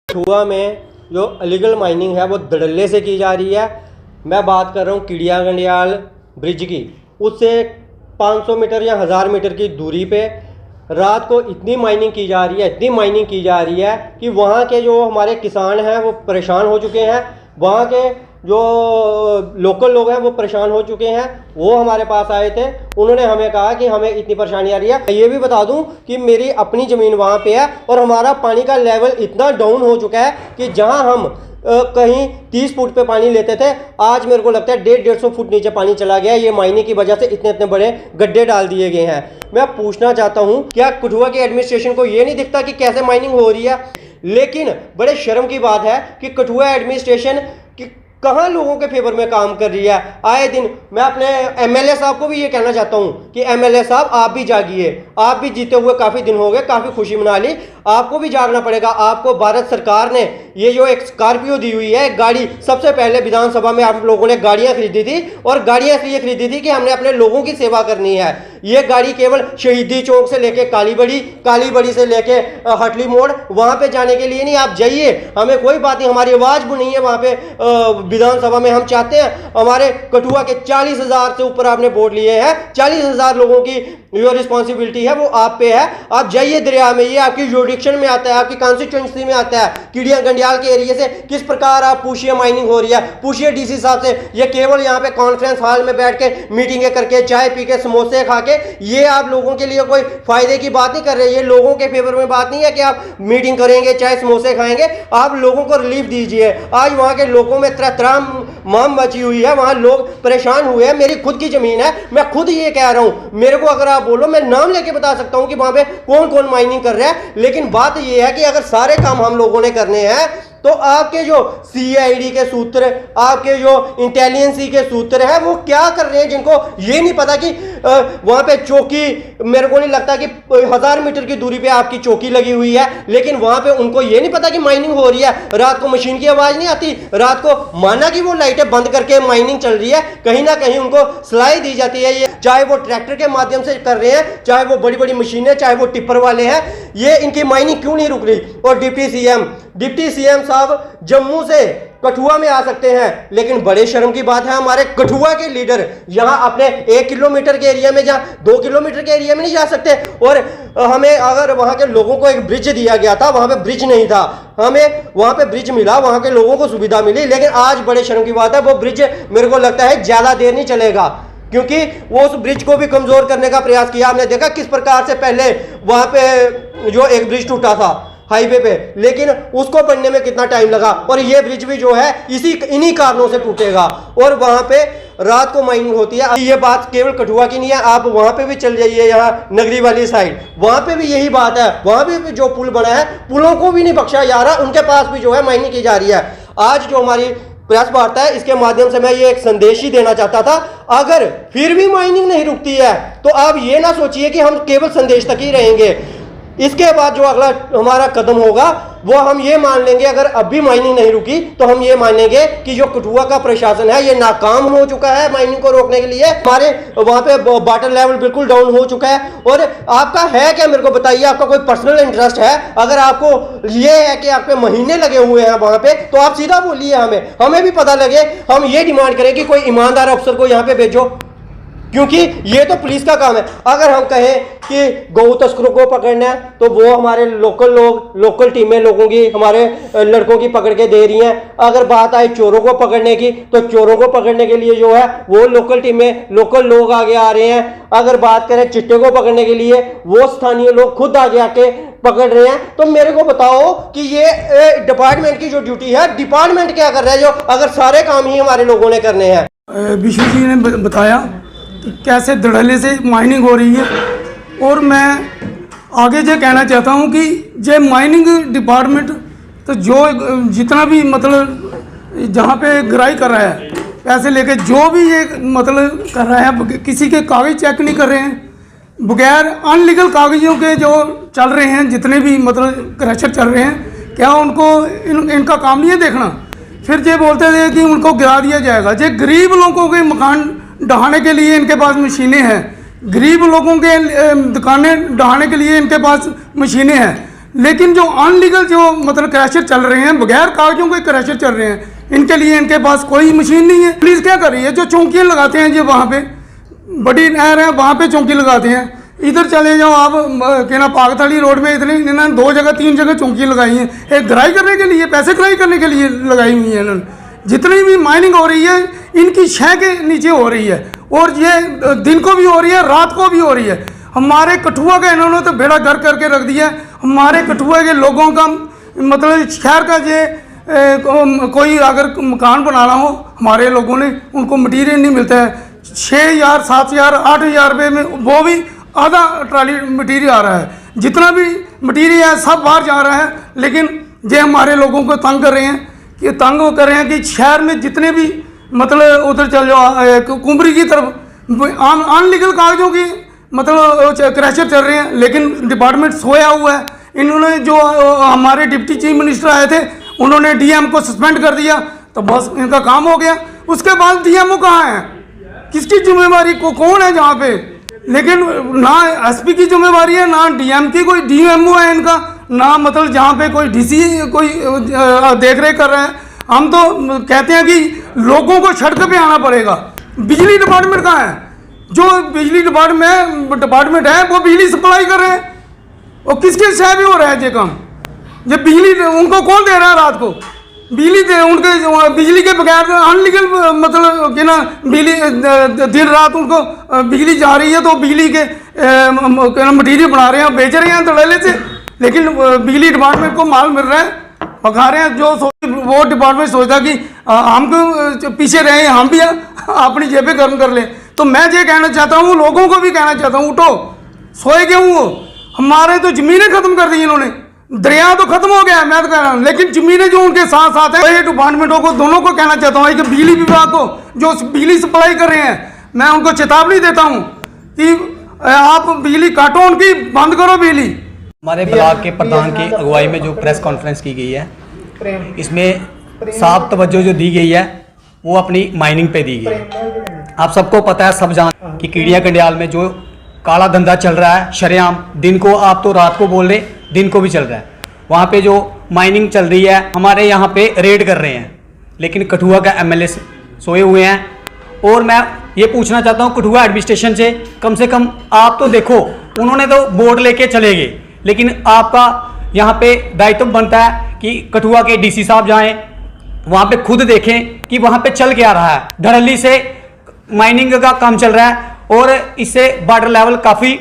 कठुआ में जो illegal mining है वो धड़ल्ले से की जा रही है। मैं बात कर रहा हूँ किडिया गंडियाल ब्रिज की। उससे 500 मीटर या 1000 मीटर की दूरी पे रात को इतनी माइनिंग की जा रही है, इतनी माइनिंग की जा रही है कि वहाँ के जो हमारे किसान हैं वो परेशान हो चुके हैं। वहाँ के जो लोकल लोग हैं वो परेशान हो चुके हैं। वो हमारे पास आए थे, उन्होंने हमें कहा कि हमें इतनी परेशानी आ रही है। ये भी बता दूं कि मेरी अपनी ज़मीन वहाँ पे है और हमारा पानी का लेवल इतना डाउन हो चुका है कि जहाँ हम कहीं 30 फुट पे पानी लेते थे, आज मेरे को लगता है 150-150 फुट नीचे पानी चला गया। ये माइनिंग की वजह से इतने इतने बड़े गड्ढे डाल दिए गए हैं। मैं पूछना चाहता हूँ, क्या कठुआ के एडमिनिस्ट्रेशन को ये नहीं दिखता कि कैसे माइनिंग हो रही है? लेकिन बड़े शर्म की बात है कि कठुआ एडमिनिस्ट्रेशन कहाँ लोगों के फेवर में काम कर रही है। आए दिन मैं अपने एमएलए साहब को भी ये कहना चाहता हूँ कि एमएलए साहब आप भी जागिए। आप भी जीते हुए काफ़ी दिन हो गए, काफ़ी खुशी मना ली, आपको भी जागना पड़ेगा। आपको भारत सरकार ने ये जो एक स्कॉर्पियो दी हुई है, गाड़ी, सबसे पहले विधानसभा में आप लोगों ने गाड़ियाँ खरीदी थी और गाड़ियाँ इसलिए खरीदी थी कि हमने अपने लोगों की सेवा करनी है। ये गाड़ी केवल शहीदी चौक से लेके काली बड़ी से लेके हटली मोड़ वहाँ पे जाने के लिए नहीं। आप जाइए, हमें कोई बात नहीं, हमारी आवाज़ भी नहीं है वहाँ पे विधानसभा में। हम चाहते हैं हमारे कठुआ के 40,000 से ऊपर आपने वोट लिए हैं, 40,000 लोगों की जो रिस्पॉन्सिबिलिटी है वो आप पे है। आप जाइए दरिया में, ये आपकी जुरिडिक्शन में आता है, आपकी कॉन्स्टिट्यूंसी में आता है। किडिया गंडियाल के एरिया से किस प्रकार आप पूछिए माइनिंग हो रही है, पूछिए डीसी साहब से। ये केवल यहाँ पे कॉन्फ्रेंस हॉल में बैठ के मीटिंगें करके, चाय पी के, समोसे खा के, ये आप लोगों के लिए कोई फायदे की बात नहीं कर रहे। ये लोगों के फेवर में बात नहीं है कि आप मीटिंग करेंगे, चाय समोसे खाएंगे। आप लोगों को रिलीफ दीजिए। आज वहाँ के लोगों में माम मची हुई है, वहाँ लोग परेशान हुए हैं। मेरी खुद की जमीन है, मैं खुद ये कह रहा हूँ। मेरे को अगर आप बोलो, मैं नाम लेके बता सकता हूँ कि वहाँ पे कौन कौन माइनिंग कर रहा है। लेकिन बात ये है कि अगर सारे काम हम लोगों ने करने हैं तो आपके जो सीआईडी के सूत्र, आपके जो इंटेलिजेंसी के सूत्र है वो क्या कर रहे हैं, जिनको ये नहीं पता कि वहाँ पे चौकी, मेरे को नहीं लगता कि 1000 मीटर की दूरी पे आपकी चौकी लगी हुई है, लेकिन वहाँ पे उनको ये नहीं पता कि माइनिंग हो रही है। रात को मशीन की आवाज़ नहीं आती, रात को माना कि वो लाइटें बंद करके माइनिंग चल रही है, कहीं ना कहीं उनको सलाह दी जाती है। ये चाहे वो ट्रैक्टर के माध्यम से कर रहे हैं, चाहे वो बड़ी बड़ी मशीनें, चाहे वो टिप्पर वाले हैं, ये इनकी माइनिंग क्यों नहीं रुक रही? और डिप्टी सीएम साहब जम्मू से कठुआ में आ सकते हैं, लेकिन बड़े शर्म की बात है हमारे कठुआ के लीडर यहाँ अपने 1 किलोमीटर के एरिया में, जहाँ 2 किलोमीटर के एरिया में नहीं जा सकते। और हमें अगर वहाँ के लोगों को एक ब्रिज दिया गया था, वहाँ पे ब्रिज नहीं था, हमें वहाँ पे ब्रिज मिला, वहाँ के लोगों को सुविधा मिली, लेकिन आज बड़े शर्म की बात है वो ब्रिज मेरे को लगता है ज़्यादा देर नहीं चलेगा, क्योंकि वो उस ब्रिज को भी कमज़ोर करने का प्रयास किया। आपने देखा किस प्रकार से पहले वहाँ पे जो एक ब्रिज टूटा था हाईवे पे, लेकिन उसको बनने में कितना टाइम लगा। और ये ब्रिज भी जो है इन्हीं कारणों से टूटेगा। और वहाँ पे रात को माइनिंग होती है। ये बात केवल कठुआ की नहीं है, आप वहाँ पे भी चल जाइए, यहाँ नगरी वाली साइड, वहाँ पे भी यही बात है। वहाँ भी जो पुल बना है, पुलों को भी नहीं बख्शा जा रहा, उनके पास भी जो है माइनिंग की जा रही है। आज जो हमारी प्रेस वार्ता है, इसके माध्यम से मैं ये एक संदेश ही देना चाहता था, अगर फिर भी माइनिंग नहीं रुकती है तो आप ये ना सोचिए कि हम केवल संदेश तक ही रहेंगे। इसके बाद जो अगला हमारा कदम होगा वो हम ये मान लेंगे, अगर अब भी माइनिंग नहीं रुकी तो हम ये मानेंगे कि जो कठुआ का प्रशासन है ये नाकाम हो चुका है माइनिंग को रोकने के लिए। हमारे वहाँ पे वाटर लेवल बिल्कुल डाउन हो चुका है। और आपका है क्या, मेरे को बताइए, आपका कोई पर्सनल इंटरेस्ट है? अगर आपको ये है कि आप पे महीने लगे हुए हैं वहाँ पे, तो आप सीधा बोलिए, हमें भी पता लगे। हम ये डिमांड करें कि कोई ईमानदार अफसर को यहाँ पे भेजो, क्योंकि ये तो पुलिस का काम है। अगर हम कहें कि गौ तस्करों को पकड़ना है तो वो हमारे लोकल टीमें लोगों की, हमारे लड़कों की पकड़ के दे रही हैं। अगर बात आए चोरों को पकड़ने की तो चोरों को पकड़ने के लिए जो है वो लोकल टीमें, लोकल लोग आगे आ रहे हैं। अगर बात करें चिट्टे को पकड़ने के लिए, वो स्थानीय लोग खुद आगे आके पकड़ रहे हैं। तो मेरे को बताओ कि ये डिपार्टमेंट की जो ड्यूटी है, डिपार्टमेंट क्या कर रहा है, जो अगर सारे काम ही हमारे लोगों ने करने हैं। विष्णु जी ने बताया कैसे धड़ल्ले से माइनिंग हो रही है, और मैं आगे ये कहना चाहता हूँ कि ये माइनिंग डिपार्टमेंट तो जो जितना भी मतलब जहाँ पे गराई कर रहा है, पैसे लेके जो भी ये मतलब कर रहा है, किसी के कागज चेक नहीं कर रहे हैं, बगैर अनलीगल कागजों के जो चल रहे हैं, जितने भी मतलब क्रशर चल रहे हैं, क्या उनको इनका काम नहीं है देखना? फिर ये बोलते थे कि उनको गिरा दिया जाएगा। ये गरीब लोगों के मकान ढहाने के लिए इनके पास मशीनें हैं, गरीब लोगों के दुकानें ढहाने के लिए इनके पास मशीनें हैं, लेकिन जो अनलीगल जो मतलब क्रैशर चल रहे हैं, बगैर कागजों के क्रैशर चल रहे हैं, इनके लिए इनके पास कोई मशीन नहीं है। पुलिस क्या कर रही है, जो चौकियाँ लगाते हैं जो वहाँ पे बड़ी नहर है वहाँ पे चौकी लगाते हैं, इधर चले जाओ आप क्या ना पागथाली रोड में इतनी इन्होंने 2 जगह 3 जगह चौकी लगाई हैं, एक ग्राई करने के लिए, पैसे ग्राई करने के लिए लगाई हुई है इन्होंने। जितनी भी माइनिंग हो रही है इनकी शह के नीचे हो रही है, और ये दिन को भी हो रही है, रात को भी हो रही है। हमारे कठुआ का इन्होंने तो बेड़ा गर्क करके रख दिया। हमारे कठुआ के लोगों का मतलब शहर का ये कोई अगर मकान बनाना हो, हमारे लोगों ने उनको मटीरियल नहीं मिलता है। 6,000 7,000 8,000 रुपये में वो भी आधा ट्राली मटीरियल आ रहा है। जितना भी मटीरियल है सब बाहर जा रहा है, लेकिन ये हमारे लोगों को तंग कर रहे हैं कि कि शहर में जितने भी मतलब उधर चल जाओ कुंबरी की तरफ अनलीगल कागजों की मतलब क्रैशर चल रहे हैं, लेकिन डिपार्टमेंट सोया हुआ है। इन्होंने जो हमारे डिप्टी चीफ मिनिस्टर आए थे उन्होंने डीएम को सस्पेंड कर दिया, तो बस इनका काम हो गया। उसके बाद डीएमओ कहाँ है, किसकी जिम्मेवारी को कौन है जहाँ पे? लेकिन ना एसपी की जिम्मेवारी है, ना डीएम की, कोई डीएमओ है इनका, ना मतलब जहाँ पे कोई डीसी कोई देख रेख कर रहा है। हम तो कहते हैं कि लोगों को सड़क पे आना पड़ेगा। बिजली डिपार्टमेंट कहाँ है? जो बिजली डिपार्टमेंट है वो बिजली सप्लाई कर रहे हैं, और किसके शहर में हो रहा है ये काम? जब बिजली उनको कौन दे रहा है रात को बिजली दे? उनके बिजली के बगैर अनलीगल मतलब कि ना बिजली दिन रात उनको बिजली जा रही है, तो बिजली के मटीरियल बना रहे हैं, बेच रहे हैं धड़ल्ले से, लेकिन बिजली डिपार्टमेंट को माल मिल रहा है, पका रहे हैं। जो वो डिपार्टमेंट सोचता कि हमको पीछे रहे, हम भी अपनी जेबें गर्म कर लें। तो मैं ये कहना चाहता हूँ, लोगों को भी कहना चाहता हूँ, उठो, सोए क्यों हो? हमारे तो ज़मीनें खत्म कर दी इन्होंने, दरिया तो खत्म हो गया, मैं तो कह रहा हूँ, लेकिन ज़मीनें जो उनके साथ साथ है, ये डिपार्टमेंटों को दोनों को कहना चाहता हूँ कि बिजली विभाग को जो बिजली सप्लाई कर रहे हैं, मैं उनको चेतावनी देता हूँ कि आप बिजली काटो, उनकी बंद करो बिजली। हमारे ब्लॉक के प्रधान की अगुवाई में जो प्रेस कॉन्फ्रेंस की गई है, इसमें साफ तवज्जो जो दी गई है वो अपनी माइनिंग पे दी गई है। आप सबको पता है, सब जान कि कीड़िया कंडियाल में जो काला धंधा चल रहा है शरेआम, दिन को आप तो रात को बोल रहे, दिन को भी चल रहा है। वहाँ पे जो माइनिंग चल रही है, हमारे यहाँ पे रेड कर रहे हैं, लेकिन कठुआ का एमएलए सोए हुए हैं। और मैं ये पूछना चाहता हूँ कठुआ एडमिनिस्ट्रेशन से कम आप तो देखो, उन्होंने तो बोर्ड लेके चले गए, लेकिन आपका यहाँ पे दायित्व बनता है कि कठुआ के डीसी साहब जाएं, वहाँ पे खुद देखें कि वहाँ पे चल क्या रहा है। धड़ल्ली से माइनिंग का काम चल रहा है और इससे बॉर्डर लेवल काफ़ी